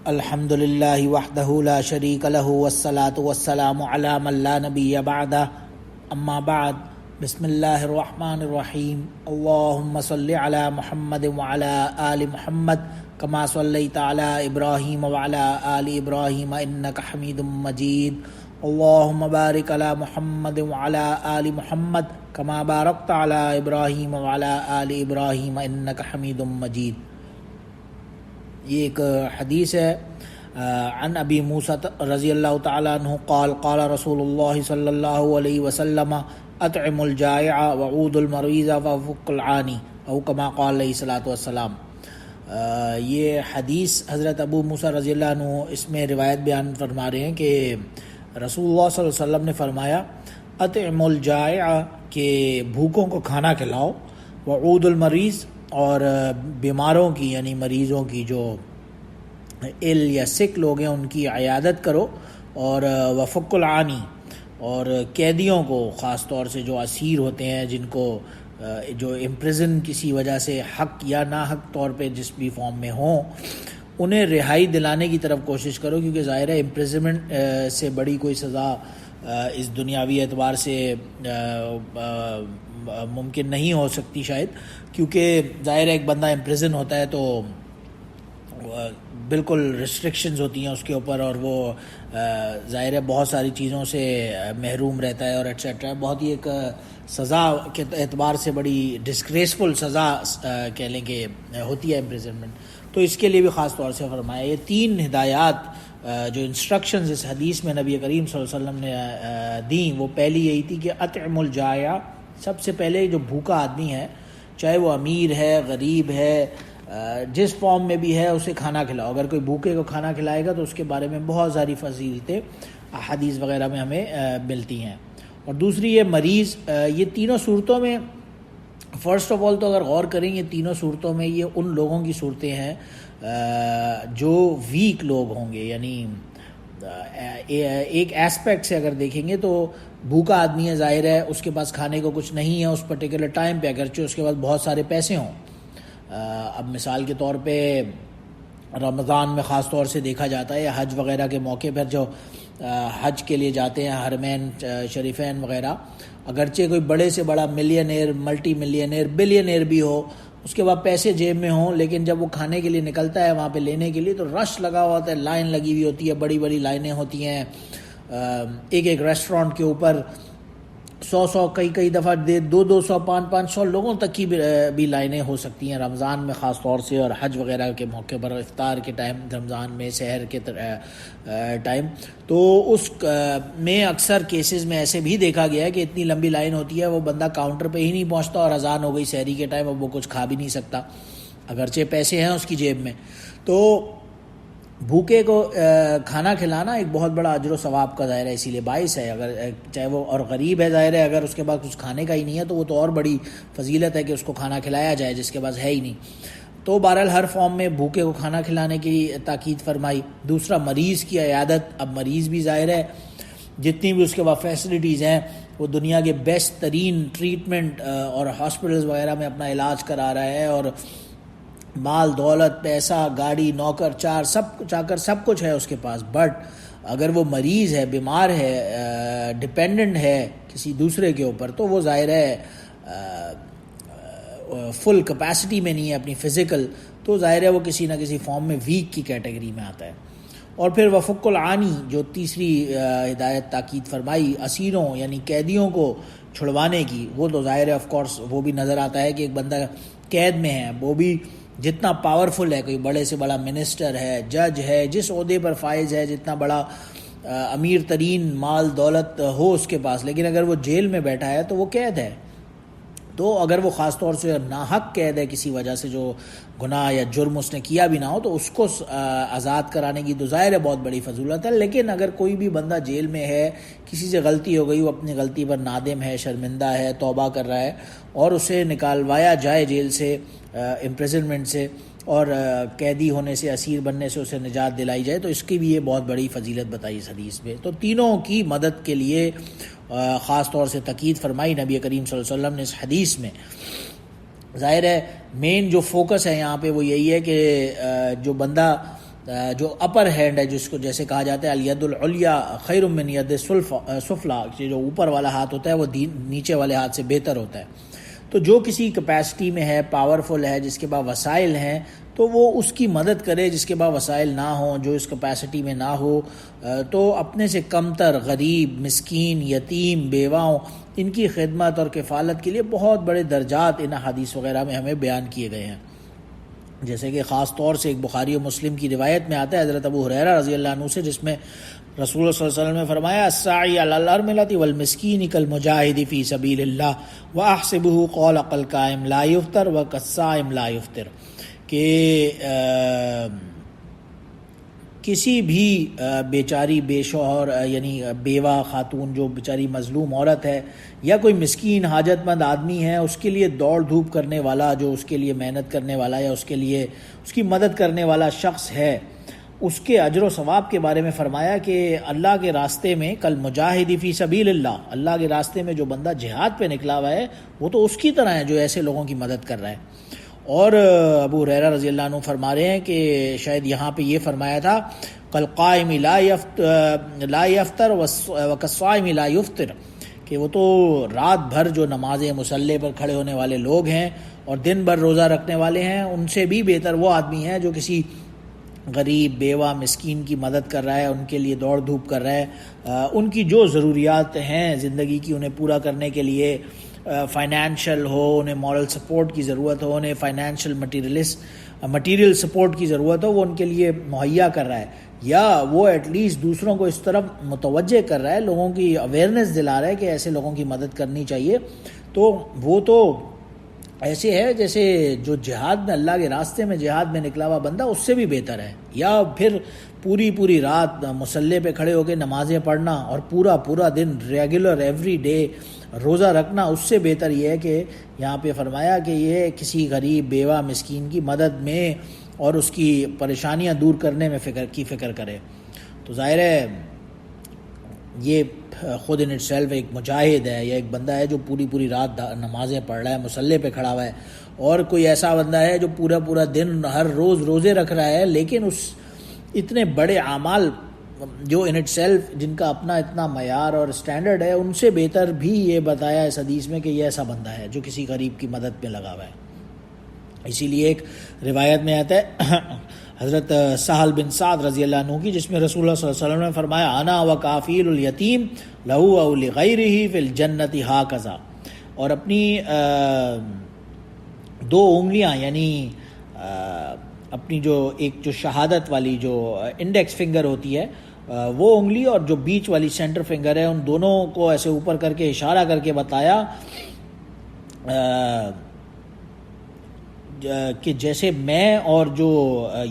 الحمد للہ وحدہ لا شریک لہ والصلاة والسلام علی من لا نبی بعدہ اما بعد بسم اللہ الرحمن الرحیم اللہم صل علی محمد وعلی آل محمد کما صلیت علی ابراہیم وعلی آل ابراہیم انک حمید مجید اللہم بارک علی محمد وعلی آل محمد کما بارکت علی ابراہیم وعلی آل ابراہیم انک حمید مجید۔ یہ ایک حدیث ہے عن ابی موسیٰ رضی اللہ تعالیٰ عنہ قال قال رسول اللہ صلی اللہ علیہ وسلم اطعم الجائع وعود المریض وفق العانی او کما قال علیہ الصلوۃ والسلام۔ یہ حدیث حضرت ابو موسیٰ رضی اللہ عنہ اس میں روایت بیان فرما رہے ہیں کہ رسول اللہ صلی اللہ علیہ وسلم نے فرمایا اطعم الجائع کہ بھوکوں کو کھانا کھلاؤ، وعود المریض اور بیماروں کی یعنی مریضوں کی جو ill یا سک لوگ ہیں ان کی عیادت کرو، اور وفق العانی اور قیدیوں کو خاص طور سے جو اسیر ہوتے ہیں جن کو جو امپریزن کسی وجہ سے حق یا ناحق طور پہ جس بھی فارم میں ہوں انہیں رہائی دلانے کی طرف کوشش کرو، کیونکہ ظاہر ہے امپریزمنٹ سے بڑی کوئی سزا اس دنیاوی اعتبار سے ممکن نہیں ہو سکتی شاید، کیونکہ ظاہر ہے ایک بندہ امپریزن ہوتا ہے تو بالکل ریسٹرکشنز ہوتی ہیں اس کے اوپر، اور وہ ظاہر ہے بہت ساری چیزوں سے محروم رہتا ہے اور ایٹسیٹرا۔ بہت ہی ایک سزا کے اعتبار سے بڑی ڈسگریسفل سزا کہہ لیں کہ ہوتی ہے امپریزنمنٹ، تو اس کے لیے بھی خاص طور سے فرمایا۔ یہ تین ہدایات جو انسٹرکشنز اس حدیث میں نبی کریم صلی اللہ علیہ وسلم نے دیں، وہ پہلی یہی تھی کہ اطعم الجائع، سب سے پہلے جو بھوکا آدمی ہے چاہے وہ امیر ہے غریب ہے جس فارم میں بھی ہے اسے کھانا کھلاؤ۔ اگر کوئی بھوکے کو کھانا کھلائے گا تو اس کے بارے میں بہت ساری فضیلتیں حدیث وغیرہ میں ہمیں ملتی ہیں۔ اور دوسری یہ مریض، یہ تینوں صورتوں میں فرسٹ آف آل تو اگر غور کریں یہ تینوں صورتوں میں یہ ان لوگوں کی صورتیں ہیں جو ویک لوگ ہوں گے، یعنی ایک ایسپیکٹ سے اگر دیکھیں گے تو بھوکا آدمی ہے، ظاہر ہے اس کے پاس کھانے کو کچھ نہیں ہے اس پرٹیکولر ٹائم پہ، اگرچہ اس کے پاس بہت سارے پیسے ہوں۔ اب مثال کے طور پہ رمضان میں خاص طور سے دیکھا جاتا ہے، حج وغیرہ کے موقع پر جو حج کے لیے جاتے ہیں حرمین شریفین وغیرہ، اگرچہ کوئی بڑے سے بڑا ملینئر ملٹی ملینئر بلینئر بھی ہو، اس کے بعد پیسے جیب میں ہوں، لیکن جب وہ کھانے کے لیے نکلتا ہے وہاں پہ لینے کے لیے تو رش لگا ہوا ہوتا ہے، لائن لگی ہوئی ہوتی ہے، بڑی بڑی لائنیں ہوتی ہیں، ایک ایک ریسٹورنٹ کے اوپر 100 کئی دفعہ 200 500 لوگوں تک کی بھی لائنیں ہو سکتی ہیں رمضان میں خاص طور سے، اور حج وغیرہ کے موقع پر افطار کے ٹائم رمضان میں سحر کے ٹائم، تو اس میں اکثر کیسز میں ایسے بھی دیکھا گیا ہے کہ اتنی لمبی لائن ہوتی ہے وہ بندہ کاؤنٹر پہ ہی نہیں پہنچتا اور اذان ہو گئی سحری کے ٹائم، اب وہ کچھ کھا بھی نہیں سکتا اگرچہ پیسے ہیں اس کی جیب میں۔ تو بھوکے کو کھانا کھلانا ایک بہت بڑا اجر و ثواب کا ظاہر ہے، اسی لیے باعث ہے، اگر چاہے وہ اور غریب ہے ظاہر ہے اگر اس کے پاس کچھ کھانے کا ہی نہیں ہے تو وہ تو اور بڑی فضیلت ہے کہ اس کو کھانا کھلایا جائے جس کے پاس ہے ہی نہیں۔ تو بہرحال ہر فارم میں بھوکے کو کھانا کھلانے کی تاکید فرمائی۔ دوسرا مریض کی عیادت، اب مریض بھی ظاہر ہے جتنی بھی اس کے پاس فیسلٹیز ہیں وہ دنیا کے بیسٹ ترین ٹریٹمنٹ اور ہاسپٹلز وغیرہ میں اپنا علاج کرا رہا ہے، اور مال دولت پیسہ گاڑی نوکر چاکر سب کچھ ہے اس کے پاس، بٹ اگر وہ مریض ہے بیمار ہے ڈپینڈنٹ ہے کسی دوسرے کے اوپر تو وہ ظاہر ہے فل کیپیسٹی میں نہیں ہے اپنی فزیکل، تو ظاہر ہے وہ کسی نہ کسی فارم میں ویک کی کیٹیگری میں آتا ہے۔ اور پھر وفق العانی جو تیسری ہدایت تاکید فرمائی اسیروں یعنی قیدیوں کو چھڑوانے کی، وہ تو ظاہر ہے آف کورس وہ بھی نظر آتا ہے کہ ایک بندہ قید میں ہے، وہ بھی جتنا پاورفل ہے، کوئی بڑے سے بڑا منسٹر ہے جج ہے جس عہدے پر فائز ہے، جتنا بڑا امیر ترین مال دولت ہو اس کے پاس، لیکن اگر وہ جیل میں بیٹھا ہے تو وہ قید ہے، تو اگر وہ خاص طور سے ناحق قید ہے کسی وجہ سے جو گناہ یا جرم اس نے کیا بھی نہ ہو تو اس کو آزاد کرانے کی تو ظاہر ہے بہت بڑی فضیلت ہے۔ لیکن اگر کوئی بھی بندہ جیل میں ہے، کسی سے غلطی ہو گئی، وہ اپنی غلطی پر نادم ہے، شرمندہ ہے، توبہ کر رہا ہے، اور اسے نکالوایا جائے جیل سے امپریزنمنٹ سے اور قیدی ہونے سے اسیر بننے سے اسے نجات دلائی جائے، تو اس کی بھی یہ بہت بڑی فضیلت بتائی اس حدیث میں۔ تو تینوں کی مدد کے لیے خاص طور سے تاکید فرمائی نبی کریم صلی اللہ علیہ وسلم نے اس حدیث میں۔ ظاہر ہے مین جو فوکس ہے یہاں پہ وہ یہی ہے کہ جو بندہ جو اپر ہینڈ ہے جس کو جیسے کہا جاتا ہے الید العلیٰ خیر من ید سفلا، جو اوپر والا ہاتھ ہوتا ہے وہ نیچے والے ہاتھ سے بہتر ہوتا ہے. تو جو کسی کیپیسٹی میں ہے، پاورفل ہے، جس کے پاس وسائل ہیں، تو وہ اس کی مدد کرے. جس کے پاس وسائل نہ ہوں، جو اس کیپیسٹی میں نہ ہو، تو اپنے سے کمتر، غریب، مسکین، یتیم، بیواؤں، ان کی خدمت اور کفالت کے لیے بہت بڑے درجات ان حدیث وغیرہ میں ہمیں بیان کیے گئے ہیں. جیسے کہ خاص طور سے ایک بخاری و مسلم کی روایت میں آتا ہے حضرت ابو ہریرہ رضی اللہ عنہ سے، جس میں رسول اللہ صلی اللہ علیہ وسلم نے فرمایا الساعی علی الارملۃ والمسکین کالمجاہد فی سبیل اللہ واحسبہ قول القائم لا یفطر وکالصائم لا یفطر، کہ کسی بھی بیچاری بے شوہر یعنی بیوہ خاتون جو بیچاری مظلوم عورت ہے، یا کوئی مسکین حاجت مند آدمی ہے، اس کے لیے دوڑ دھوپ کرنے والا، جو اس کے لیے محنت کرنے والا یا اس کے لیے اس کی مدد کرنے والا شخص ہے، اس کے اجر و ثواب کے بارے میں فرمایا کہ اللہ کے راستے میں کل مجاہد فی سبیل اللہ کے راستے میں جو بندہ جہاد پہ نکلا ہوا ہے وہ تو اس کی طرح ہے جو ایسے لوگوں کی مدد کر رہا ہے. اور ابو ہریرہ رضی اللہ عنہ فرما رہے ہیں کہ شاید یہاں پہ یہ فرمایا تھا کالقائم لا یفطر وکالصائم لا یفطر، کہ وہ تو رات بھر جو نمازیں مصلی پر کھڑے ہونے والے لوگ ہیں اور دن بھر روزہ رکھنے والے ہیں، ان سے بھی بہتر وہ آدمی ہے جو کسی غریب، بیوہ، مسکین کی مدد کر رہا ہے، ان کے لیے دوڑ دھوپ کر رہا ہے، ان کی جو ضروریات ہیں زندگی کی انہیں پورا کرنے کے لیے، فائنینشیل ہو، انہیں مورل سپورٹ کی ضرورت ہو، انہیں فائنینشیل مٹیریل سپورٹ کی ضرورت ہو، وہ ان کے لیے مہیا کر رہا ہے، یا وہ ایٹ لیسٹ دوسروں کو اس طرف متوجہ کر رہا ہے، لوگوں کی اویئرنیس دلا رہا ہے کہ ایسے لوگوں کی مدد کرنی چاہیے، تو وہ تو ایسے ہے جیسے جو جہاد میں، اللہ کے راستے میں جہاد میں نکلا ہوا بندہ اس سے بھی بہتر ہے. یا پھر پوری رات مصلی پہ کھڑے ہو کے نمازیں پڑھنا اور پورا دن ریگولر ایوری ڈے روزہ رکھنا، اس سے بہتر یہ ہے کہ یہاں پہ فرمایا کہ یہ کسی غریب، بیوہ، مسکین کی مدد میں اور اس کی پریشانیاں دور کرنے میں فکر کرے. تو ظاہر ہے یہ خود ان اٹ سیلف ایک مجاہد ہے، یا ایک بندہ ہے جو پوری رات نمازیں پڑھ رہا ہے، مصلی پہ کھڑا ہوا ہے. اور کوئی ایسا بندہ ہے جو پورا دن ہر روز روزے رکھ رہا ہے، لیکن اس اتنے بڑے اعمال جو ان اٹ سیلف جن کا اپنا اتنا معیار اور اسٹینڈرڈ ہے، ان سے بہتر بھی یہ بتایا اس حدیث میں کہ یہ ایسا بندہ ہے جو کسی غریب کی مدد پہ لگا ہوا ہے. اسی لیے ایک روایت میں آتا ہے حضرت سہل بن سعد رضی اللہ عنہ کی، جس میں رسول اللہ صلی اللہ علیہ وسلم نے فرمایا انا وکافیل الیتیم لہو او لغیرہ فی الجنۃ ہاکذا، اور اپنی دو انگلیاں یعنی اپنی جو شہادت والی جو انڈیکس فنگر ہوتی ہے وہ انگلی، اور جو بیچ والی سینٹر فنگر ہے، ان دونوں کو ایسے اوپر کر کے اشارہ کر کے بتایا کہ جیسے میں اور جو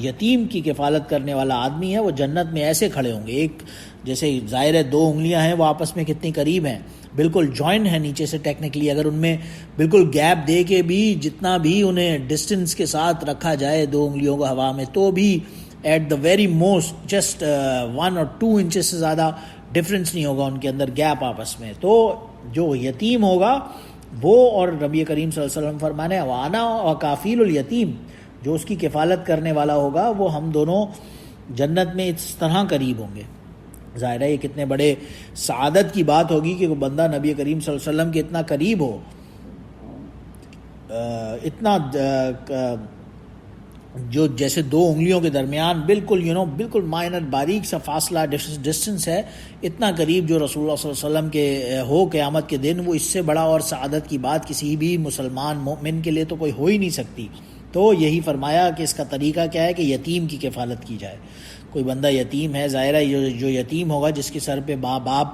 یتیم کی کفالت کرنے والا آدمی ہے وہ جنت میں ایسے کھڑے ہوں گے. ایک جیسے ظاہر ہے دو انگلیاں ہیں وہ آپس میں کتنی قریب ہیں، بالکل جوائن ہیں نیچے سے ٹیکنیکلی، اگر ان میں بالکل گیپ دے کے بھی جتنا بھی انہیں ڈسٹنس کے ساتھ رکھا جائے دو انگلیوں کو ہوا میں، تو بھی at the very most just 1 اور 2 انچز سے زیادہ ڈفرینس نہیں ہوگا ان کے اندر گیپ آپس میں. تو جو یتیم ہوگا وہ، اور نبی کریم صلی اللہ علیہ وسلم فرمانے وانا وکافیل الیتیم، جو اس کی کفالت کرنے والا ہوگا وہ ہم دونوں جنت میں اس طرح قریب ہوں گے. ظاہر ہے یہ کتنے بڑے سعادت کی بات ہوگی کہ وہ بندہ نبی کریم صلی اللہ علیہ وسلم کے اتنا قریب ہو، اتنا جو جیسے دو انگلیوں کے درمیان بالکل بالکل مائنر باریک سا فاصلہ ڈسٹنس ہے، اتنا قریب جو رسول اللہ صلی اللہ علیہ وسلم کے ہو قیامت کے دن، وہ اس سے بڑا اور سعادت کی بات کسی بھی مسلمان مومن کے لیے تو کوئی ہو ہی نہیں سکتی. تو یہی فرمایا کہ اس کا طریقہ کیا ہے کہ یتیم کی کفالت کی جائے. کوئی بندہ یتیم ہے، ظاہر ہے جو یتیم ہوگا جس کے سر پہ باپ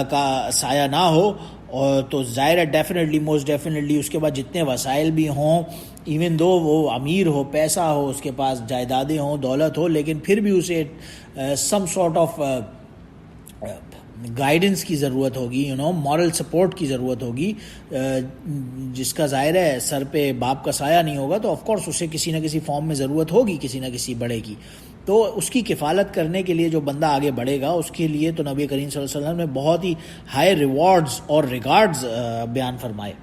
کا سایہ نہ ہو، اور تو ظاہر ہے ڈیفینیٹلی موسٹ ڈیفینیٹلی اس کے بعد جتنے وسائل بھی ہوں، ایون دو وہ امیر ہو، پیسہ ہو، اس کے پاس جائیدادیں ہوں، دولت ہو، لیکن پھر بھی اسے سم سارٹ آف گائیڈنس کی ضرورت ہوگی، مورل سپورٹ کی ضرورت ہوگی. جس کا ظاہر ہے سر پہ باپ کا سایہ نہیں ہوگا تو آف کورس اسے کسی نہ کسی فارم میں ضرورت ہوگی کسی نہ کسی بڑے کی. تو اس کی کفالت کرنے کے لیے جو بندہ آگے بڑھے گا اس کے لیے تو نبی کریم صلی اللہ علیہ وسلم نے بہت ہی ہائی ریوارڈز اور ریگارڈز بیان فرمائے.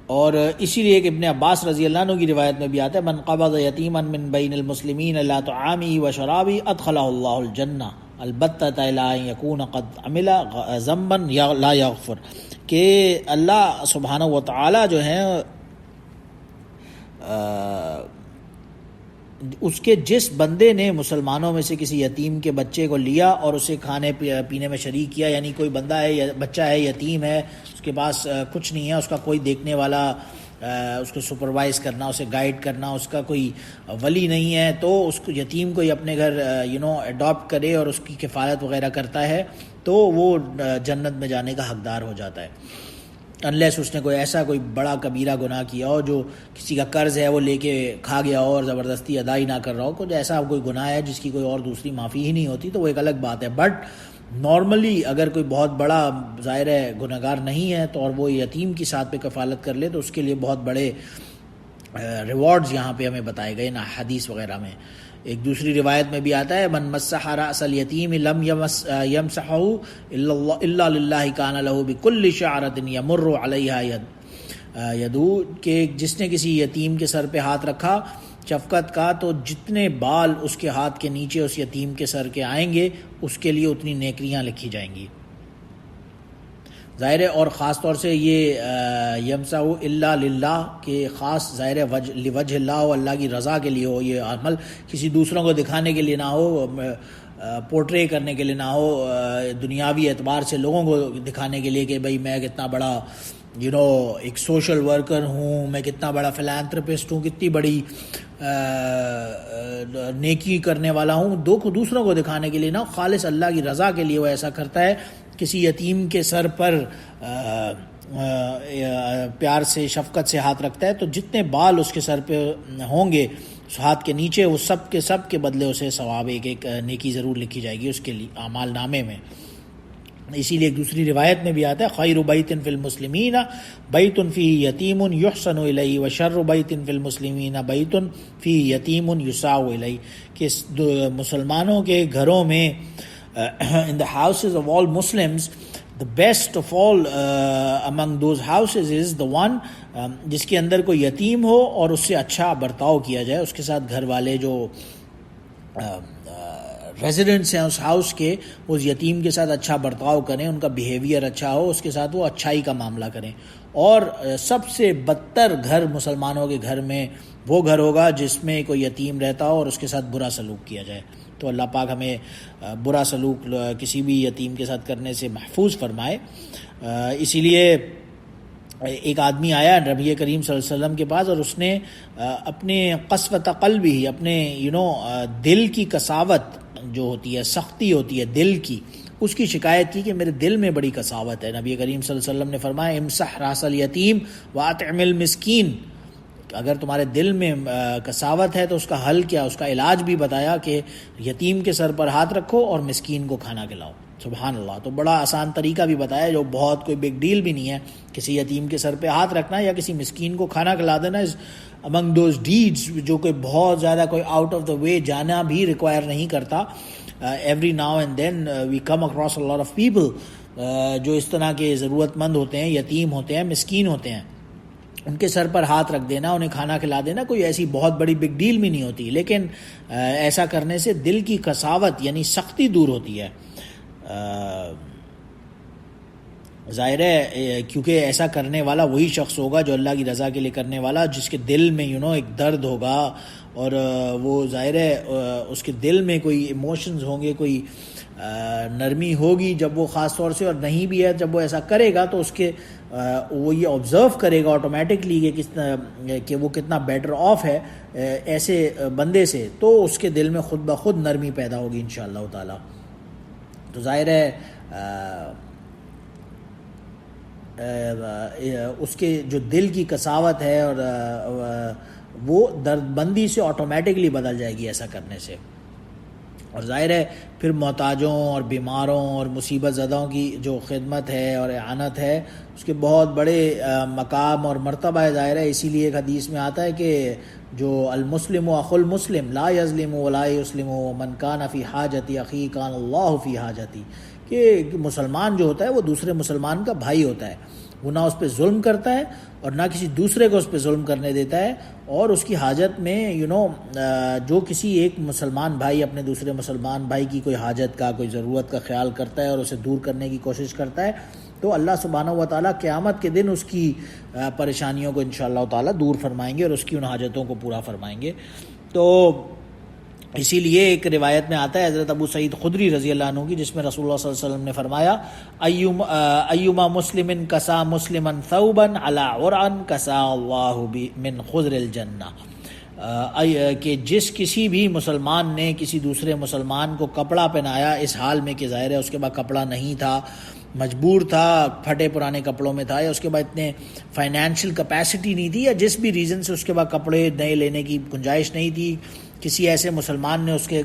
اور اسی لیے کہ ابن عباس رضی اللہ عنہ کی روایت میں بھی آتا ہے من قبض یتیما من بین المسلمین لا طعامه و شرابه ادخلہ اللہ الجنہ البتہ الا ان یکون قد عمل ذنبا لا یغفر، کہ اللہ سبحانہ و تعالی جو ہیں اس کے جس بندے نے مسلمانوں میں سے کسی یتیم کے بچے کو لیا اور اسے کھانے پینے میں شریک کیا، یعنی کوئی بندہ ہے یا بچہ ہے یتیم ہے، اس کے پاس کچھ نہیں ہے، اس کا کوئی دیکھنے والا اس کو سپروائز کرنا، اسے گائیڈ کرنا، اس کا کوئی ولی نہیں ہے، تو اس کو یتیم کو ہی اپنے گھر اڈاپٹ کرے اور اس کی کفالت وغیرہ کرتا ہے تو وہ جنت میں جانے کا حقدار ہو جاتا ہے، انلیس اس نے کوئی ایسا کوئی بڑا کبیرہ گناہ کیا ہو، جو کسی کا قرض ہے وہ لے کے کھا گیا ہو اور زبردستی ادا ہی نہ کر رہا ہو، کچھ ایسا کوئی گناہ ہے جس کی کوئی اور دوسری معافی ہی نہیں ہوتی، تو وہ ایک الگ بات ہے۔ بٹ نارملی اگر کوئی بہت بڑا ظاہر ہے گنہگار نہیں ہے تو اور وہ یتیم کی ساتھ پہ کفالت کر لے تو اس کے لیے بہت بڑے ریوارڈز یہاں پہ ہمیں بتائے گئے نا حدیث وغیرہ میں۔ ایک دوسری روایت میں بھی آتا ہے من مسح راس الیتیم لم یمسحہ الا للہ کان لہ بکل شعرۃ یمر علیہا یدو، کہ جس نے کسی یتیم کے سر پہ ہاتھ رکھا شفقت کا تو جتنے بال اس کے ہاتھ کے نیچے اس یتیم کے سر کے آئیں گے اس کے لیے اتنی نیکیاں لکھی جائیں گی۔ ظاہر ہے، اور خاص طور سے یہ یمسح الا للہ کہ خاص ظاہر ہے لوجہ اللہ ہو، اللہ کی رضا کے لیے ہو، یہ عمل کسی دوسروں کو دکھانے کے لیے نہ ہو، پورٹرے کرنے کے لیے نہ ہو، دنیاوی اعتبار سے لوگوں کو دکھانے کے لیے کہ بھئی میں کتنا بڑا ایک سوشل ورکر ہوں، میں کتنا بڑا فلانتھرپسٹ ہوں، کتنی بڑی نیکی کرنے والا ہوں، دوسروں کو دکھانے کے لیے نہ، خالص اللہ کی رضا کے لیے وہ ایسا کرتا ہے۔ کسی یتیم کے سر پر پیار سے شفقت سے ہاتھ رکھتا ہے تو جتنے بال اس کے سر پہ ہوں گے اس ہاتھ کے نیچے، وہ سب کے بدلے اسے ثواب ایک نیکی ضرور لکھی جائے گی اس کے لیے اعمال نامے میں۔ اسی لیے ایک دوسری روایت میں بھی آتا ہے خیر بیت فی المسلمین بیت فیہ یتیم یحسن الیہ وشر بیت فی المسلمین بیت فیہ یتیم یساء الیہ، کہ مسلمانوں کے گھروں میں in the houses of all Muslims the best of all among those houses is the one جس کے اندر کوئی یتیم ہو اور اس سے اچھا برتاؤ کیا جائے، اس کے ساتھ گھر والے جو ریزیڈنٹس ہیں اس ہاؤس کے اس یتیم کے ساتھ اچھا برتاؤ کریں، ان کا بیہیویئر اچھا ہو، اس کے ساتھ وہ اچھائی کا معاملہ کریں۔ اور سب سے بدتر گھر مسلمانوں کے گھر میں وہ گھر ہوگا جس میں کوئی یتیم رہتا ہو اور اس کے ساتھ برا سلوک کیا جائے۔ تو اللہ پاک ہمیں برا سلوک کسی بھی یتیم کے ساتھ کرنے سے محفوظ فرمائے۔ اسی لیے ایک آدمی آیا نبی کریم صلی اللہ علیہ وسلم کے پاس اور اس نے اپنے قسوۃ قلب ہی، اپنے دل کی کساوت جو ہوتی ہے، سختی ہوتی ہے دل کی، اس کی شکایت کی کہ میرے دل میں بڑی کساوت ہے۔ نبی کریم صلی اللہ علیہ وسلم نے فرمایا امسح راس الیتیم واطعم المسکین، اگر تمہارے دل میں کساوت ہے تو اس کا حل کیا، اس کا علاج بھی بتایا کہ یتیم کے سر پر ہاتھ رکھو اور مسکین کو کھانا کھلاؤ۔ سبحان اللہ، تو بڑا آسان طریقہ بھی بتایا جو بہت کوئی بگ ڈیل بھی نہیں ہے، کسی یتیم کے سر پہ ہاتھ رکھنا یا کسی مسکین کو کھانا کھلا دینا از امنگ دوز ڈیڈز جو کہ بہت زیادہ کوئی آؤٹ آف دا وے جانا بھی ریکوائر نہیں کرتا۔ Every now and then we come across a lot of people جو اس طرح کے ضرورت مند ہوتے ہیں، یتیم ہوتے ہیں، مسکین ہوتے ہیں، ان کے سر پر ہاتھ رکھ دینا، انہیں کھانا کھلا دینا کوئی ایسی بہت بڑی بگ ڈیل بھی نہیں ہوتی، لیکن ایسا کرنے سے دل کی کساوت یعنی سختی دور ہوتی ہے۔ ظاہر ہے کیونکہ ایسا کرنے والا وہی شخص ہوگا جو اللہ کی رضا کے لیے کرنے والا، جس کے دل میں ایک درد ہوگا اور وہ ظاہر ہے اس کے دل میں کوئی ایموشنز ہوں گے، کوئی نرمی ہوگی جب وہ خاص طور سے، اور نہیں بھی ہے جب وہ ایسا کرے گا تو اس کے وہ یہ آبزرو کرے گا آٹومیٹکلی کہ وہ کتنا بیٹر آف ہے ایسے بندے سے، تو اس کے دل میں خود بخود نرمی پیدا ہوگی انشاءاللہ تعالی۔ تو ظاہر ہے اس کے جو دل کی کساوت ہے اور وہ درد بندی سے آٹومیٹکلی بدل جائے گی ایسا کرنے سے۔ اور ظاہر ہے پھر محتاجوں اور بیماروں اور مصیبت زدوں کی جو خدمت ہے اور اعانت ہے اس کے بہت بڑے مقام اور مرتبہ ہے۔ ظاہر ہے اسی لیے ایک حدیث میں آتا ہے کہ جو المسلم اخو المسلم لا یظلم ولا یسلم من کان فی حاجت اخی کان اللہ فی حاجتی، کہ مسلمان جو ہوتا ہے وہ دوسرے مسلمان کا بھائی ہوتا ہے، وہ نہ اس پہ ظلم کرتا ہے اور نہ کسی دوسرے کو اس پہ ظلم کرنے دیتا ہے، اور اس کی حاجت میں جو کسی ایک مسلمان بھائی اپنے دوسرے مسلمان بھائی کی کوئی حاجت کا، کوئی ضرورت کا خیال کرتا ہے اور اسے دور کرنے کی کوشش کرتا ہے، تو اللہ سبحانہ و تعالیٰ قیامت کے دن اس کی پریشانیوں کو انشاءاللہ تعالیٰ دور فرمائیں گے اور اس کی ان حاجتوں کو پورا فرمائیں گے۔ تو اسی لیے ایک روایت میں آتا ہے حضرت ابو سعید خدری رضی اللہ عنہ کی، جس میں رسول اللہ صلی اللہ علیہ وسلم نے فرمایا ایما مسلم کسا مسلما ثوبا علی عرعن کسا اللہ من خضر الجنہ، کہ جس کسی بھی مسلمان نے کسی دوسرے مسلمان کو کپڑا پہنایا اس حال میں کہ ظاہر ہے اس کے بعد کپڑا نہیں تھا، مجبور تھا، پھٹے پرانے کپڑوں میں تھا، یا اس کے بعد اتنے فائنینشیل کیپیسٹی نہیں تھی، یا جس بھی ریزن سے اس کے بعد کپڑے نئے لینے کی گنجائش نہیں تھی، کسی ایسے مسلمان نے اس کے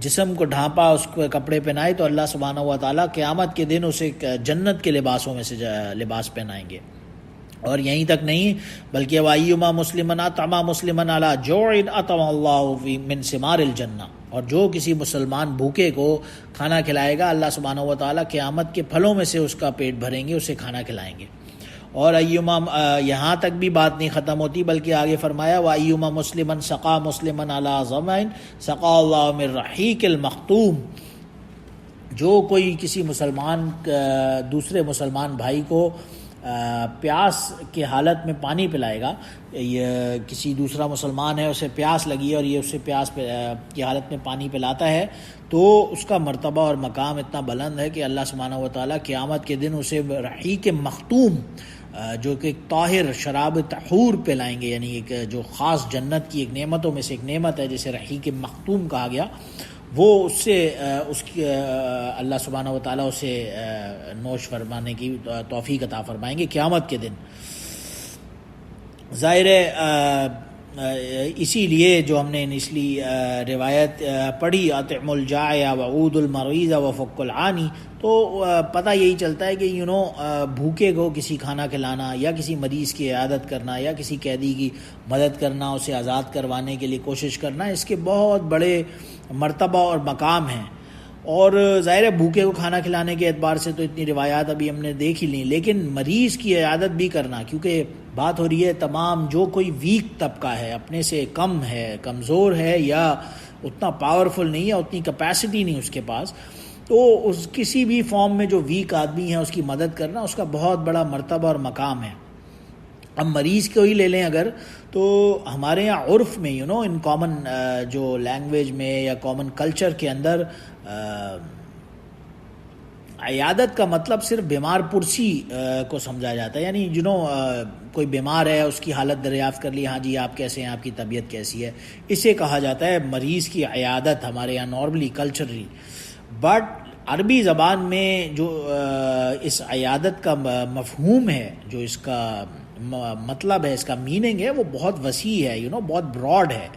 جسم کو ڈھانپا، اس کو کپڑے پہنائے، تو اللہ سبحانہ و تعالیٰ قیامت کے دن اسے جنت کے لباسوں میں سے لباس پہنائیں گے۔ اور یہیں تک نہیں بلکہ وَأَيُّمَا مُسْلِمًا أَطْعَمَ مُسْلِمًا عَلَىٰ جُوعٍ أَطْعَمَهُ اللَّهُ مِنْ ثِمَارِ الْجَنَّةِ، اور جو کسی مسلمان بھوکے کو کھانا کھلائے گا، اللہ سبحانہ و تعالیٰ قیامت کے پھلوں میں سے اس کا پیٹ بھریں گے، اسے کھانا کھلائیں گے۔ اور ایما یہاں تک بھی بات نہیں ختم ہوتی، بلکہ آگے فرمایا وَأَيُّمَا مُسْلِمًا سَقَىٰ مُسْلِمًا عَلَىٰ ظَمَإٍ سَقَىٰ اللَّهُ مِن رَّحِيقٍ الْمَخْتُومِ، جو کوئی کسی مسلمان دوسرے مسلمان بھائی کو پیاس کی حالت میں پانی پلائے گا، یہ کسی دوسرا مسلمان ہے، اسے پیاس لگی ہے اور یہ اسے پیاس کی حالت میں پانی پلاتا ہے، تو اس کا مرتبہ اور مقام اتنا بلند ہے کہ اللہ سبحانہ و تعالیٰ قیامت کے دن اسے رحیق مختوم، جو کہ طاہر شراب طہور پلائیں گے، یعنی ایک جو خاص جنت کی ایک نعمتوں میں سے ایک نعمت ہے جسے رحیق مختوم کہا گیا، وہ اس سے اس کی اللہ سبحانہ و تعالیٰ اسے نوش فرمانے کی توفیق عطا فرمائیں گے قیامت کے دن۔ ظاہر ہے اسی لیے جو ہم نے نچلی روایت پڑھی اطعم الجائع وعود المریض وفک العانی، تو پتہ یہی چلتا ہے کہ بھوکے کو کسی کھانا کھلانا، یا کسی مریض کی عیادت کرنا، یا کسی قیدی کی مدد کرنا، اسے آزاد کروانے کے لیے کوشش کرنا، اس کے بہت بڑے مرتبہ اور مقام ہیں۔ اور ظاہر ہے بھوکے کو کھانا کھلانے کے اعتبار سے تو اتنی روایات ابھی ہم نے دیکھ ہی لی، لیکن مریض کی عیادت بھی کرنا، کیونکہ بات ہو رہی ہے تمام جو کوئی ویک طبقہ ہے، اپنے سے کم ہے، کمزور ہے، یا اتنا پاورفل نہیں ہے، اتنی کیپیسٹی نہیں اس کے پاس، تو اس کسی بھی فارم میں جو ویک آدمی ہے اس کی مدد کرنا، اس کا بہت بڑا مرتبہ اور مقام ہے۔ اب مریض کو ہی لے لیں اگر، تو ہمارے یہاں عرف میں ان کامن جو لینگویج میں یا کامن کلچر کے اندر عیادت کا مطلب صرف بیمار پرسی کو سمجھا جاتا ہے، یعنی کوئی بیمار ہے، اس کی حالت دریافت کر لی، ہاں جی آپ کیسے ہیں، آپ کی طبیعت کیسی ہے، اسے کہا جاتا ہے مریض کی عیادت ہمارے یہاں نارملی کلچرلی۔ بٹ عربی زبان میں جو اس عیادت کا مفہوم ہے، جو اس کا مطلب ہے، اس کا میننگ ہے، وہ بہت وسیع ہے، بہت براڈ ہے۔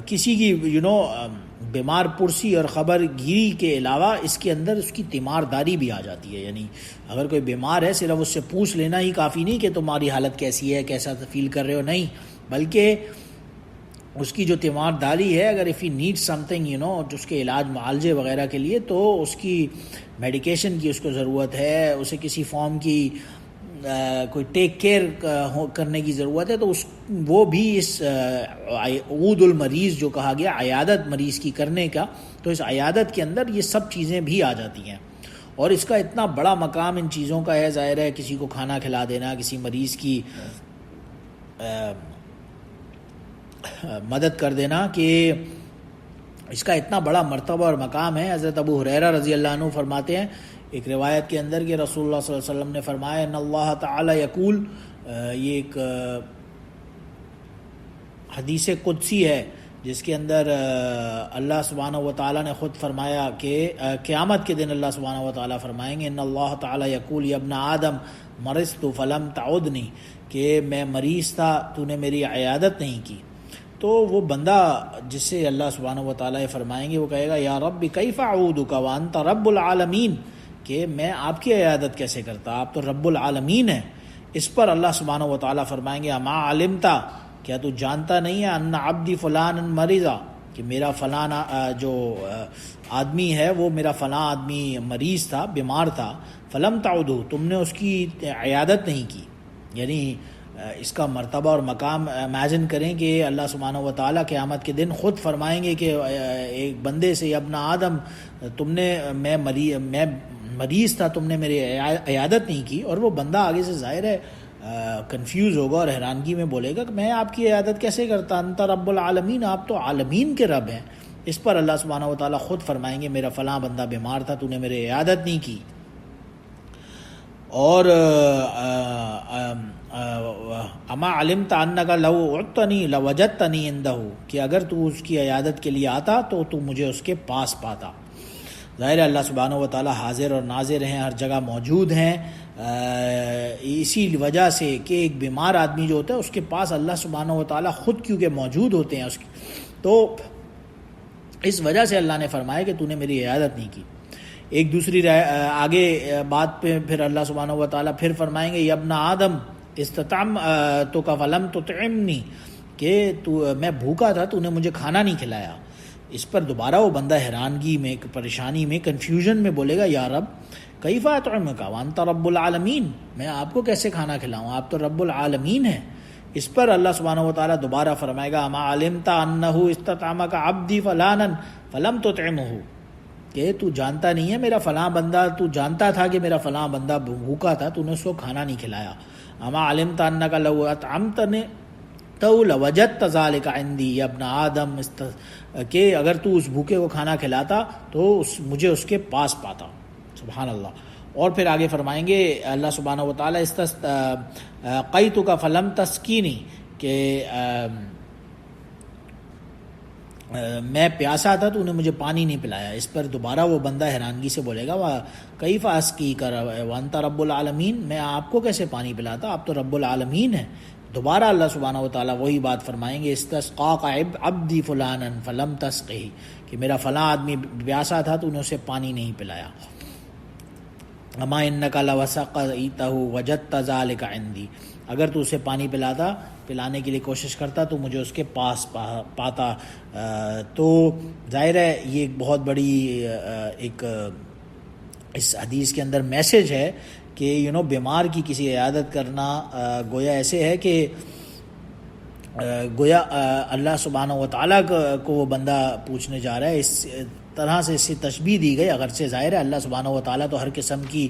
کسی کی بیمار پرسی اور خبر گیری کے علاوہ اس کے اندر اس کی تیمارداری بھی آ جاتی ہے، یعنی اگر کوئی بیمار ہے صرف اس سے پوچھ لینا ہی کافی نہیں کہ تمہاری حالت کیسی ہے، کیسا فیل کر رہے ہو، نہیں، بلکہ اس کی جو تیمارداری ہے، اگر if he need something اس کے علاج معالجے وغیرہ کے لیے، تو اس کی میڈیکیشن کی اس کو ضرورت ہے، اسے کسی فارم کی کوئی ٹیک کیئر کرنے کی ضرورت ہے، تو وہ بھی اس عود المریض جو کہا گیا عیادت مریض کی کرنے کا، تو اس عیادت کے اندر یہ سب چیزیں بھی آ جاتی ہیں، اور اس کا اتنا بڑا مقام ان چیزوں کا ہے۔ ظاہر ہے کسی کو کھانا کھلا دینا، کسی مریض کی مدد کر دینا، کہ اس کا اتنا بڑا مرتبہ اور مقام ہے۔ حضرت ابو ہریرہ رضی اللہ عنہ فرماتے ہیں ایک روایت کے اندر کہ رسول اللہ صلی اللہ علیہ وسلم نے فرمایا ان اللہ تعالی یقول، یہ ایک حدیث قدسی ہے جس کے اندر اللہ سبحانہ و تعالیٰ نے خود فرمایا کہ قیامت کے دن اللہ سبحانہ و تعالیٰ فرمائیں گے ان اللہ تعالیٰ یقول یا ابن آدم مرضت فلم تعدنی، کہ میں مریض تھا تو نے میری عیادت نہیں کی۔ تو وہ بندہ جس سے اللہ سبحانہ و تعالیٰ فرمائیں گے وہ کہے گا یا رب کیف اعودک وانت رب العالمین، کہ میں آپ کی عیادت کیسے کرتا، آپ تو رب العالمین ہیں۔ اس پر اللہ سبحانہ و تعالیٰ فرمائیں گے اما علمتا، کیا تو جانتا نہیں ہے ان عبدی فلان مریضا، کہ میرا فلاں جو آدمی ہے وہ میرا فلاں آدمی مریض تھا، بیمار تھا، فلم تعودو، تم نے اس کی عیادت نہیں کی. یعنی اس کا مرتبہ اور مقام امیجن کریں کہ اللہ سبحانہ و تعالیٰ قیامت کے دن خود فرمائیں گے کہ ایک بندے سے، ابن آدم تم نے میں مریض تھا، تم نے میری عیادت نہیں کی. اور وہ بندہ آگے سے ظاہر ہے کنفیوز ہوگا اور حیرانگی میں بولے گا کہ میں آپ کی عیادت کیسے کرتا، انت رب العالمین، آپ تو عالمین کے رب ہیں. اس پر اللہ سبحانہ و تعالیٰ خود فرمائیں گے میرا فلاں بندہ بیمار تھا، تو نے میری عیادت نہیں کی. اور اما علمت انک لو عدتنی لوجدتنی عنده، کہ اگر تو اس کی عیادت کے لیے آتا تو تو مجھے اس کے پاس پاتا. ظاہر ہے اللہ سبحانہ و تعالیٰ حاضر اور ناظر ہیں، ہر جگہ موجود ہیں. اسی وجہ سے کہ ایک بیمار آدمی جو ہوتا ہے اس کے پاس اللہ سبحانہ و تعالیٰ خود کیونکہ موجود ہوتے ہیں تو اس وجہ سے اللہ نے فرمایا کہ تو نے میری عیادت نہیں کی. ایک دوسری آگے بات پہ پھر اللہ سبحانہ و تعالیٰ پھر فرمائیں گے یا ابن آدم استطعم تو کا فلم تطعمنی، کہ میں بھوکا تھا، تو نے مجھے کھانا نہیں کھلایا. اس پر دوبارہ وہ بندہ حیرانگی میں، پریشانی میں، کنفیوژن میں بولے گا یا رب کیف اطعمک وانت رب العالمین، میں آپ کو کیسے کھانا کھلاؤں، آپ تو رب العالمین ہیں. اس پر اللہ سبحانہ و تعالیٰ دوبارہ فرمائے گا اما علمت انہ استطعمک عبدی فلانا فلم تطعمہ، کہ تو جانتا نہیں ہے میرا فلاں بندہ، تو جانتا تھا کہ میرا فلاں بندہ بھوکا تھا، تو نے اس کو کھانا نہیں کھلایا. اما علمت انک لو اطعمتنی تو لوجدت ذلک عندی یا ابن آدم، کہ اگر تو اس بھوکے کو کھانا کھلاتا تو مجھے اس کے پاس پاتا. سبحان اللہ. اور پھر آگے فرمائیں گے اللہ سبحانہ و تعالیٰ قیتک فلم تسکینی، کہ میں پیاسا تھا تو نے مجھے پانی نہیں پلایا. اس پر دوبارہ وہ بندہ حیرانگی سے بولے گا کیف اسقیک وانت رب العالمین، میں آپ کو کیسے پانی پلاتا، آپ تو رب العالمین ہیں. دوبارہ اللہ سبحانہ و تعالیٰ وہی بات فرمائیں گے استسقاک عبدی فلانا فلم تسقہ، کہ میرا فلاں آدمی پیاسا تھا تو نے اسے پانی نہیں پلایا. اما انک لو سقیتہ وجدت ذلک عندی، اگر تو اسے پانی پلانے کے لیے کوشش کرتا تو مجھے اس کے پاس پاتا. تو ظاہر ہے یہ ایک بہت بڑی ایک اس حدیث کے اندر میسج ہے کہ بیمار کی کسی عیادت کرنا گویا ایسے ہے کہ گویا اللہ سبحانہ و تعالیٰ کو وہ بندہ پوچھنے جا رہا ہے. اس طرح سے اس سے تشبیہ دی گئی، اگرچہ ظاہر ہے اللہ سبحانہ و تعالیٰ تو ہر قسم کی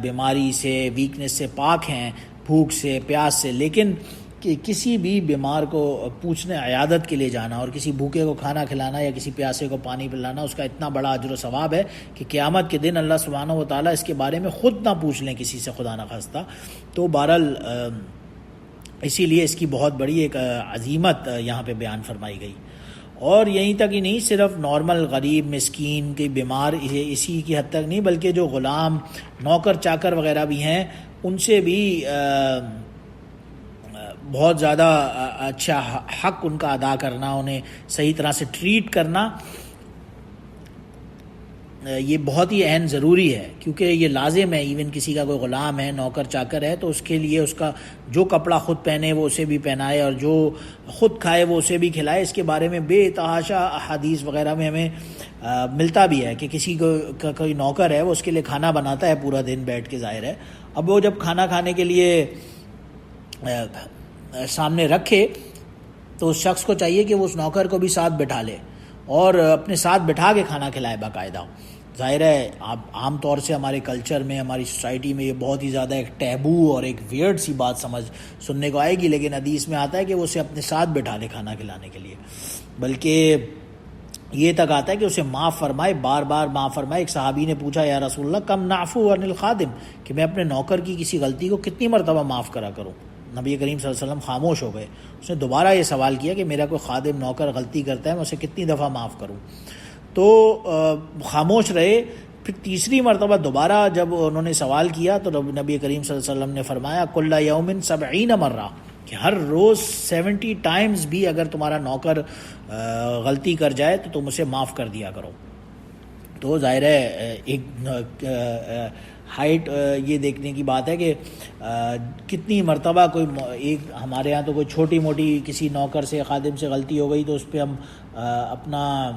بیماری سے، ویکنس سے پاک ہیں، بھوک سے، پیاس سے، لیکن کہ کسی بھی بیمار کو پوچھنے عیادت کے لیے جانا اور کسی بھوکے کو کھانا کھلانا یا کسی پیاسے کو پانی پلانا، اس کا اتنا بڑا اجر و ثواب ہے کہ قیامت کے دن اللہ سبحانہ و تعالیٰ اس کے بارے میں خود نہ پوچھ لیں کسی سے، خدا نخواستہ. تو بہرحال اسی لیے اس کی بہت بڑی ایک عظیمت یہاں پہ بیان فرمائی گئی. اور یہیں تک ہی نہیں، صرف نارمل غریب مسکین کے بیمار اسی کی حد تک نہیں، بلکہ جو غلام، نوکر چاکر وغیرہ بھی ہیں، ان سے بھی بہت زیادہ اچھا حق ان کا ادا کرنا، انہیں صحیح طرح سے ٹریٹ کرنا، یہ بہت ہی اہم ضروری ہے. کیونکہ یہ لازم ہے، ایون کسی کا کوئی غلام ہے، نوکر چاکر ہے، تو اس کے لیے اس کا جو کپڑا خود پہنے وہ اسے بھی پہنائے، اور جو خود کھائے وہ اسے بھی کھلائے. اس کے بارے میں بے تحاشا احادیث وغیرہ میں ہمیں ملتا بھی ہے کہ کسی کو کوئی نوکر ہے، وہ اس کے لیے کھانا بناتا ہے پورا دن بیٹھ کے. ظاہر ہے اب وہ جب کھانا کھانے کے لیے سامنے رکھے تو اس شخص کو چاہیے کہ وہ اس نوکر کو بھی ساتھ بٹھا لے اور اپنے ساتھ بٹھا کے کھانا کھلائے باقاعدہ. ظاہر ہے عام طور سے ہمارے کلچر میں، ہماری سوسائٹی میں یہ بہت ہی زیادہ ایک ٹیبو اور ایک ویئرڈ سی بات سننے کو آئے گی، لیکن حدیث میں آتا ہے کہ وہ اسے اپنے ساتھ بٹھا لے کھانا کھلانے کے لیے، بلکہ یہ تک آتا ہے کہ اسے معاف فرمائے، بار بار معاف فرمائے. ایک صحابی نے پوچھا یا رسول اللہ کم نعفو عن الخادم، کہ میں اپنے نوکر کی کسی غلطی کو کتنی مرتبہ معاف کرا کروں. نبی کریم صلی اللہ علیہ وسلم خاموش ہو گئے. اس نے دوبارہ یہ سوال کیا کہ میرا کوئی خادم نوکر غلطی کرتا ہے، میں اسے کتنی دفعہ معاف کروں. تو خاموش رہے. پھر تیسری مرتبہ دوبارہ جب انہوں نے سوال کیا تو نبی کریم صلی اللہ علیہ وسلم نے فرمایا کل یوم 70 مرہ، کہ ہر روز 70 ٹائمز بھی اگر تمہارا نوکر غلطی کر جائے تو تم اسے معاف کر دیا کرو. تو ظاہر ہے ایک ہائٹ یہ دیکھنے کی بات ہے کہ کتنی مرتبہ کوئی ایک ہمارے ہاں تو کوئی چھوٹی موٹی کسی نوکر سے خادم سے غلطی ہو گئی تو اس پہ ہم اپنا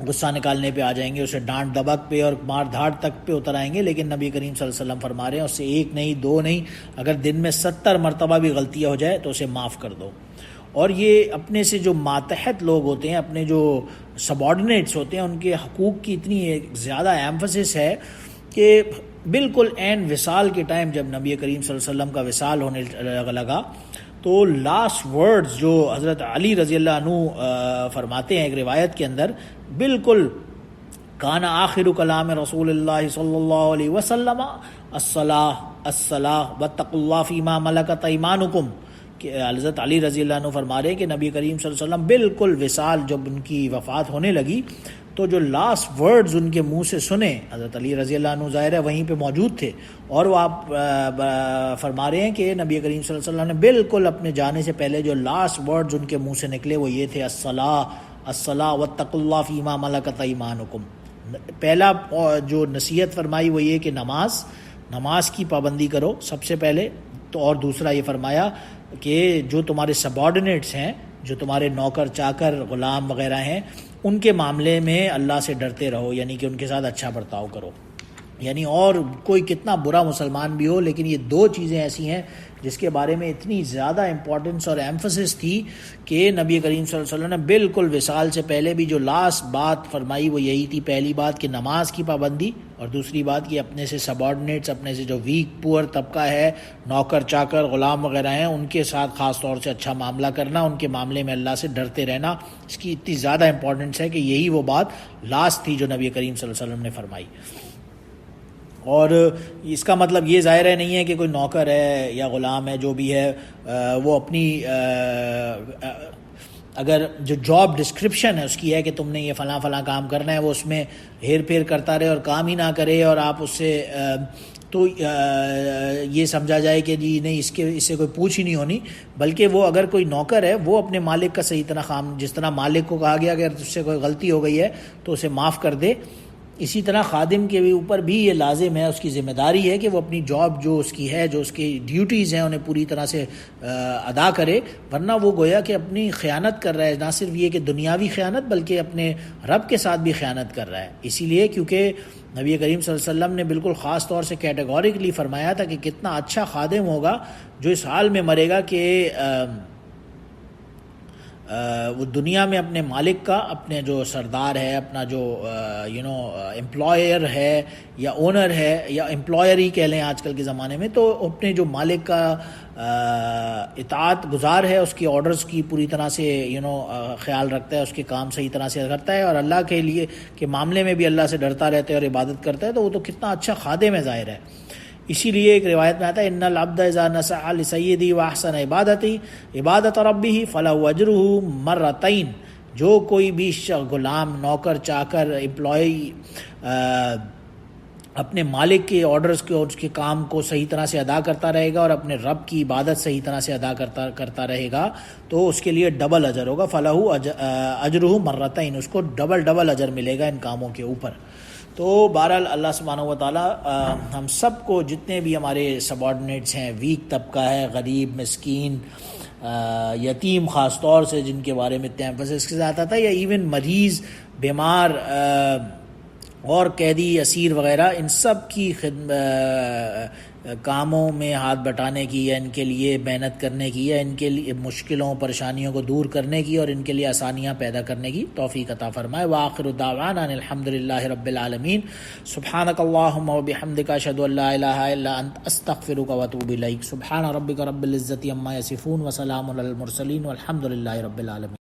غصہ نکالنے پہ آ جائیں گے، اسے ڈانٹ دبک پہ اور مار دھاڑ تک پہ اتر آئیں گے، لیکن نبی کریم صلی اللہ علیہ وسلم فرما رہے ہیں اس سے ایک نہیں دو نہیں، اگر دن میں 70 مرتبہ بھی غلطیاں ہو جائے تو اسے معاف کر دو۔ اور یہ اپنے سے جو ماتحت لوگ ہوتے ہیں، اپنے جو سبارڈینیٹس ہوتے ہیں، ان کے حقوق کی اتنی زیادہ ایمفسس ہے کہ بالکل عین وصال کے ٹائم جب نبی کریم صلی اللہ علیہ وسلم کا وصال ہونے لگا تو لاسٹ ورڈز جو حضرت علی رضی اللہ عنہ فرماتے ہیں ایک روایت کے اندر، بالکل کان آخر کلام رسول اللہ صلی اللہ علیہ وسلم الصلاۃ الصلاۃ واتقوا اللہ فیما ملکت ایمانکم، کہ حضرت علی رضی اللہ عنہ فرما رہے ہیں کہ نبی کریم صلی اللہ علیہ وسلم بالکل وصال جب ان کی وفات ہونے لگی تو جو لاسٹ ورڈز ان کے منہ سے سنے، حضرت علی رضی اللہ عنہ ظاہر ہے وہیں پہ موجود تھے، اور وہ آپ فرما رہے ہیں کہ نبی کریم صلی اللہ علیہ وسلم نے بالکل اپنے جانے سے پہلے جو لاسٹ ورڈز ان کے منہ سے نکلے وہ یہ تھے، الصلاۃ الصلاۃ واتقوا اللہ فیما ملکت ایمانکم۔ پہلا جو نصیحت فرمائی وہ یہ کہ نماز کی پابندی کرو سب سے پہلے، تو اور دوسرا یہ فرمایا کہ جو تمہارے سبارڈینیٹس ہیں، جو تمہارے نوکر چاکر غلام وغیرہ ہیں، ان کے معاملے میں اللہ سے ڈرتے رہو، یعنی کہ ان کے ساتھ اچھا برتاؤ کرو۔ یعنی اور کوئی کتنا برا مسلمان بھی ہو، لیکن یہ دو چیزیں ایسی ہیں جس کے بارے میں اتنی زیادہ امپورٹنس اور ایمفسس تھی کہ نبی کریم صلی اللہ علیہ وسلم نے بالکل وصال سے پہلے بھی جو لاسٹ بات فرمائی وہ یہی تھی، پہلی بات کہ نماز کی پابندی، اور دوسری بات کہ اپنے سے سبارڈینیٹس، اپنے سے جو ویک پور طبقہ ہے، نوکر چاکر غلام وغیرہ ہیں، ان کے ساتھ خاص طور سے اچھا معاملہ کرنا، ان کے معاملے میں اللہ سے ڈرتے رہنا۔ اس کی اتنی زیادہ امپورٹنس ہے کہ یہی وہ بات لاسٹ تھی جو نبی کریم صلی اللہ علیہ وسلم نے فرمائی۔ اور اس کا مطلب یہ ظاہر ہے نہیں ہے کہ کوئی نوکر ہے یا غلام ہے جو بھی ہے وہ اپنی اگر جو جاب ڈسکرپشن ہے اس کی ہے کہ تم نے یہ فلاں فلاں کام کرنا ہے، وہ اس میں ہیر پھیر کرتا رہے اور کام ہی نہ کرے، اور آپ اس سے تو یہ سمجھا جائے کہ جی نہیں اس سے کوئی پوچھ ہی نہیں ہونی، بلکہ وہ اگر کوئی نوکر ہے وہ اپنے مالک کا صحیح طرح کام، جس طرح مالک کو کہا گیا کہ اگر اس سے کوئی غلطی ہو گئی ہے تو اسے معاف کر دے، اسی طرح خادم کے اوپر بھی یہ لازم ہے، اس کی ذمہ داری ہے کہ وہ اپنی جاب جو اس کی ہے، جو اس کی ڈیوٹیز ہیں، انہیں پوری طرح سے ادا کرے، ورنہ وہ گویا کہ اپنی خیانت کر رہا ہے، نہ صرف یہ کہ دنیاوی خیانت بلکہ اپنے رب کے ساتھ بھی خیانت کر رہا ہے۔ اسی لیے کیونکہ نبی کریم صلی اللہ علیہ وسلم نے بالکل خاص طور سے کیٹیگوریکلی فرمایا تھا کہ کتنا اچھا خادم ہوگا جو اس حال میں مرے گا کہ وہ دنیا میں اپنے مالک کا، اپنے جو سردار ہے، اپنا جو امپلائر ہے یا اونر ہے یا امپلائر ہی کہہ لیں آج کل کے زمانے میں، تو اپنے جو مالک کا اطاعت گزار ہے، اس کی آرڈرز کی پوری طرح سے خیال رکھتا ہے، اس کے کام صحیح طرح سے کرتا ہے، اور اللہ کے لیے کے معاملے میں بھی اللہ سے ڈرتا رہتا ہے اور عبادت کرتا ہے، تو وہ تو کتنا اچھا خادم ہے ظاہر ہے۔ اسی لیے ایک روایت میں آتا ہے ان العبد اذا نصح لسیدی واحسن عبادت ربہ فلہ اجرہ مرتین، جو کوئی بھی غلام، نوکر چاکر، امپلائی اپنے مالک کے آرڈرز کے اور اس کے کام کو صحیح طرح سے ادا کرتا رہے گا اور اپنے رب کی عبادت صحیح طرح سے ادا کرتا رہے گا تو اس کے لیے ڈبل اجر ہوگا، فلہ اجرہ مرتین، اس کو ڈبل اجر ملے گا ان کاموں کے اوپر۔ تو بہرحال اللہ سبحانہ و تعالیٰ ہم سب کو، جتنے بھی ہمارے سبارڈینیٹس ہیں، ویک طبقہ ہے، غریب، مسکین، یتیم خاص طور سے جن کے بارے میں اتنے ایمفسس کے ساتھ آتا ہے، یا ایون مریض، بیمار اور قیدی، اسیر وغیرہ، ان سب کی کاموں میں ہاتھ بٹانے کی، یا ان کے لیے محنت کرنے کی، یا ان کے لیے مشکلوں پریشانیوں کو دور کرنے کی اور ان کے لیے آسانیاں پیدا کرنے کی توفیق عطا فرمائے۔ وآخر دعوانا ان الحمد للہ رب العالمین، سبحانک اللہم وبحمدک، اشہد ان لا الہ الا انت، استغفرک واتوب الیک۔ سبحان ربک رب العزۃ عما یصفون وسلام علی المرسلین والحمد للہ رب العالمین۔